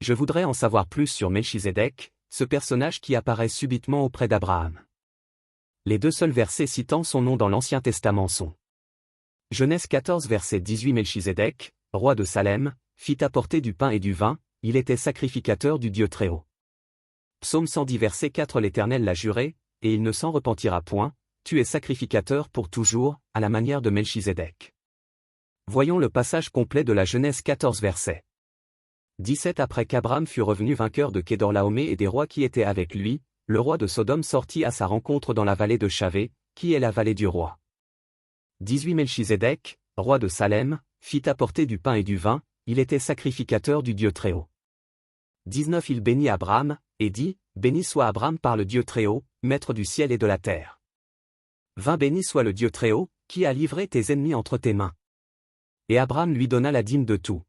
Je voudrais en savoir plus sur Melchizedek, ce personnage qui apparaît subitement auprès d'Abraham. Les deux seuls versets citant son nom dans l'Ancien Testament sont Genèse 14 verset 18. Melchizedek, roi de Salem, fit apporter du pain et du vin, il était sacrificateur du Dieu Très-Haut. Psaume 110 verset 4. L'Éternel l'a juré, et il ne s'en repentira point, tu es sacrificateur pour toujours, à la manière de Melchizedek. Voyons le passage complet de la Genèse 14 verset 17. Après qu'Abram fut revenu vainqueur de Kedorlaomé et des rois qui étaient avec lui, le roi de Sodome sortit à sa rencontre dans la vallée de Chavé, qui est la vallée du roi. 18. Melchizedek, roi de Salem, fit apporter du pain et du vin, il était sacrificateur du Dieu Très-Haut. 19. Il bénit Abram, et dit, béni soit Abram par le Dieu Très-Haut, maître du ciel et de la terre. 20. Béni soit le Dieu Très-Haut, qui a livré tes ennemis entre tes mains. Et Abram lui donna la dîme de tout.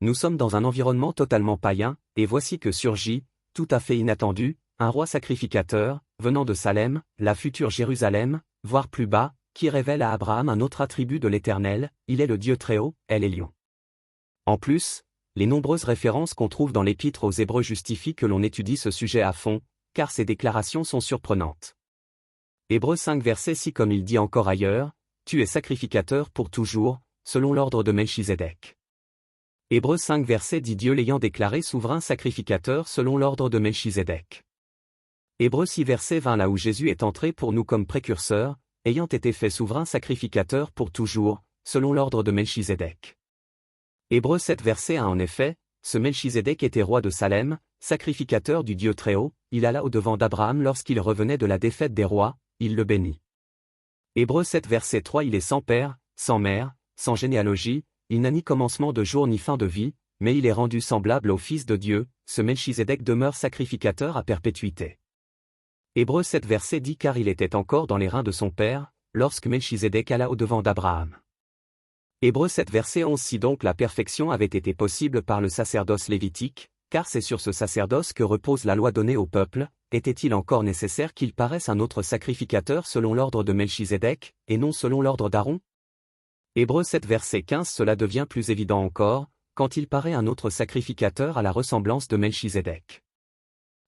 Nous sommes dans un environnement totalement païen, et voici que surgit, tout à fait inattendu, un roi sacrificateur, venant de Salem, la future Jérusalem, voire plus bas, qui révèle à Abraham un autre attribut de l'Éternel, il est le Dieu Très-Haut, El Elyon. En plus, les nombreuses références qu'on trouve dans l'Épître aux Hébreux justifient que l'on étudie ce sujet à fond, car ces déclarations sont surprenantes. Hébreux 5 verset 6. Comme il dit encore ailleurs, tu es sacrificateur pour toujours, selon l'ordre de Melchizedek. Hébreux 5 verset 10. Dieu l'ayant déclaré souverain sacrificateur selon l'ordre de Melchizedek. Hébreux 6 verset 20. Là où Jésus est entré pour nous comme précurseur, ayant été fait souverain sacrificateur pour toujours, selon l'ordre de Melchizedek. Hébreux 7 verset 1. En effet, ce Melchizedek était roi de Salem, sacrificateur du Dieu Très-Haut, il alla au-devant d'Abraham lorsqu'il revenait de la défaite des rois, il le bénit. Hébreux 7 verset 3. Il est sans père, sans mère, sans généalogie, il n'a ni commencement de jour ni fin de vie, mais il est rendu semblable au Fils de Dieu, ce Melchizedek demeure sacrificateur à perpétuité. Hébreux 7 verset 10. Car il était encore dans les reins de son père, lorsque Melchizedek alla au-devant d'Abraham. Hébreux 7 verset 11. Si donc la perfection avait été possible par le sacerdoce lévitique, car c'est sur ce sacerdoce que repose la loi donnée au peuple, était-il encore nécessaire qu'il paraisse un autre sacrificateur selon l'ordre de Melchizedek, et non selon l'ordre d'Aaron? Hébreux 7 verset 15. Cela devient plus évident encore, quand il paraît un autre sacrificateur à la ressemblance de Melchizedek.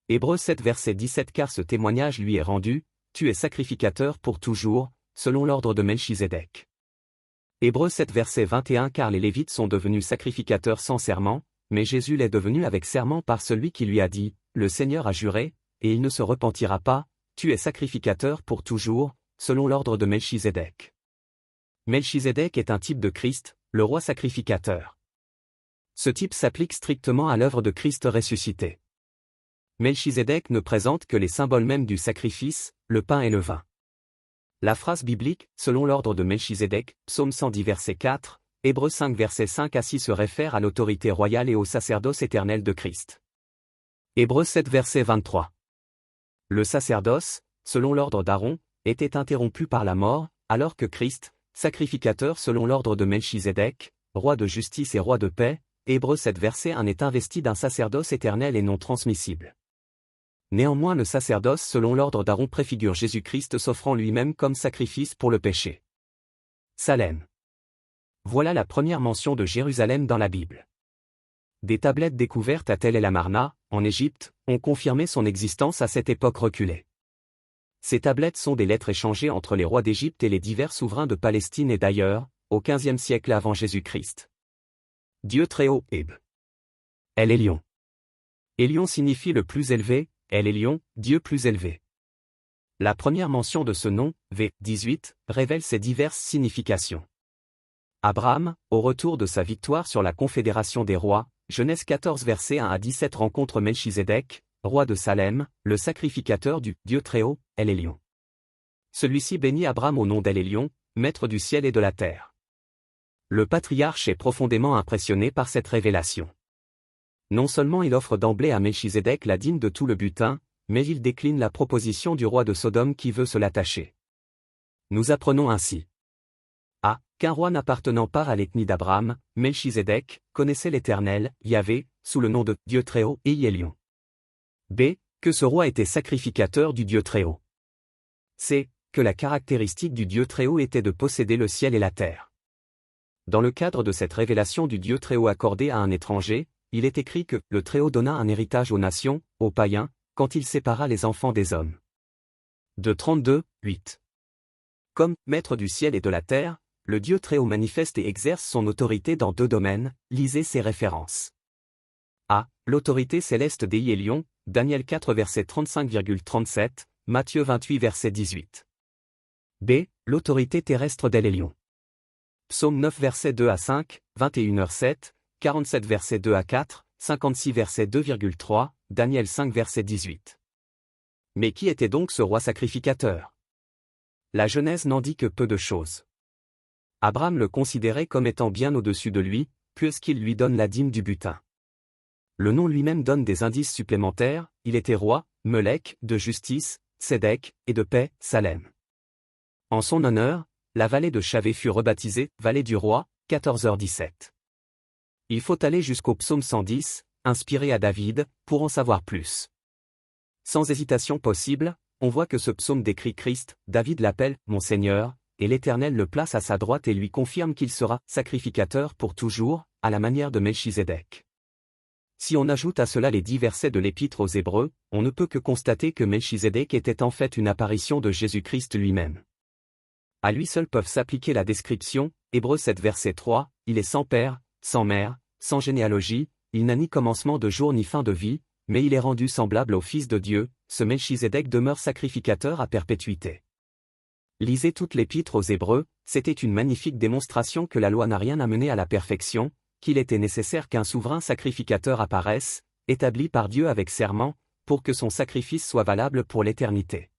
Hébreux 7 verset 17. Car ce témoignage lui est rendu, tu es sacrificateur pour toujours, selon l'ordre de Melchizedek. Hébreux 7 verset 21. Car les Lévites sont devenus sacrificateurs sans serment, mais Jésus l'est devenu avec serment par celui qui lui a dit, le Seigneur a juré, et il ne se repentira pas, tu es sacrificateur pour toujours, selon l'ordre de Melchizedek. Melchizedek est un type de Christ, le roi sacrificateur. Ce type s'applique strictement à l'œuvre de Christ ressuscité. Melchizedek ne présente que les symboles mêmes du sacrifice, le pain et le vin. La phrase biblique, selon l'ordre de Melchizedek, Psaume 110 verset 4, Hébreux 5 verset 5 à 6 se réfère à l'autorité royale et au sacerdoce éternel de Christ. Hébreux 7 verset 23. Le sacerdoce, selon l'ordre d'Aaron, était interrompu par la mort, alors que Christ, sacrificateur selon l'ordre de Melchizedek, roi de justice et roi de paix, Hébreux 7 verset 1 est investi d'un sacerdoce éternel et non transmissible. Néanmoins le sacerdoce selon l'ordre d'Aaron préfigure Jésus-Christ s'offrant lui-même comme sacrifice pour le péché. Salem. Voilà la première mention de Jérusalem dans la Bible. Des tablettes découvertes à Tel el-Amarna, en Égypte, ont confirmé son existence à cette époque reculée. Ces tablettes sont des lettres échangées entre les rois d'Égypte et les divers souverains de Palestine et d'ailleurs, au XVe siècle avant Jésus-Christ. Dieu Très-Haut, Eb. El Elyon. Elyon signifie le plus élevé, El Elyon, Dieu plus élevé. La première mention de ce nom, v. 18, révèle ses diverses significations. Abraham, au retour de sa victoire sur la confédération des rois, Genèse 14 verset 1 à 17 rencontre Melchizedek, roi de Salem, le sacrificateur du Dieu Très-Haut, El Elyon. Celui-ci bénit Abraham au nom d'El Elyon, maître du ciel et de la terre. Le patriarche est profondément impressionné par cette révélation. Non seulement il offre d'emblée à Melchizedek la dîme de tout le butin, mais il décline la proposition du roi de Sodome qui veut se l'attacher. Nous apprenons ainsi a. Qu'un roi n'appartenant pas à l'ethnie d'Abraham, Melchizedek, connaissait l'Éternel, Yahvé, sous le nom de Dieu Très-Haut et Elyon. B. Que ce roi était sacrificateur du Dieu Très-Haut. C. Que la caractéristique du Dieu Très-Haut était de posséder le ciel et la terre. Dans le cadre de cette révélation du Dieu Très-Haut accordée à un étranger, il est écrit que le Très-Haut donna un héritage aux nations, aux païens, quand il sépara les enfants des hommes. De 32, 8. Comme maître du ciel et de la terre, le Dieu Très-Haut manifeste et exerce son autorité dans deux domaines, lisez ses références. A. L'autorité céleste des Élions, Daniel 4 verset 35,37, Matthieu 28 verset 18. B. L'autorité terrestre des Élions. Psaume 9 verset 2 à 5, 21h7, 47 verset 2 à 4, 56 verset 2,3, Daniel 5 verset 18. Mais qui était donc ce roi sacrificateur? La Genèse n'en dit que peu de choses. Abraham le considérait comme étant bien au-dessus de lui, puisqu'il lui donne la dîme du butin. Le nom lui-même donne des indices supplémentaires, il était roi, Melech, de justice, Tsédek, et de paix, Salem. En son honneur, la vallée de Chavé fut rebaptisée vallée du roi, 14h17. Il faut aller jusqu'au psaume 110, inspiré à David, pour en savoir plus. Sans hésitation possible, on voit que ce psaume décrit Christ, David l'appelle « Mon Seigneur », et l'Éternel le place à sa droite et lui confirme qu'il sera sacrificateur pour toujours, à la manière de Melchizedek. Si on ajoute à cela les 10 versets de l'Épître aux Hébreux, on ne peut que constater que Melchizedek était en fait une apparition de Jésus-Christ lui-même. À lui seul peuvent s'appliquer la description, Hébreux 7 verset 3, il est sans père, sans mère, sans généalogie, il n'a ni commencement de jour ni fin de vie, mais il est rendu semblable au Fils de Dieu, ce Melchizedek demeure sacrificateur à perpétuité. Lisez toute l'Épître aux Hébreux, c'était une magnifique démonstration que la loi n'a rien amené à la perfection, qu'il était nécessaire qu'un souverain sacrificateur apparaisse, établi par Dieu avec serment, pour que son sacrifice soit valable pour l'éternité.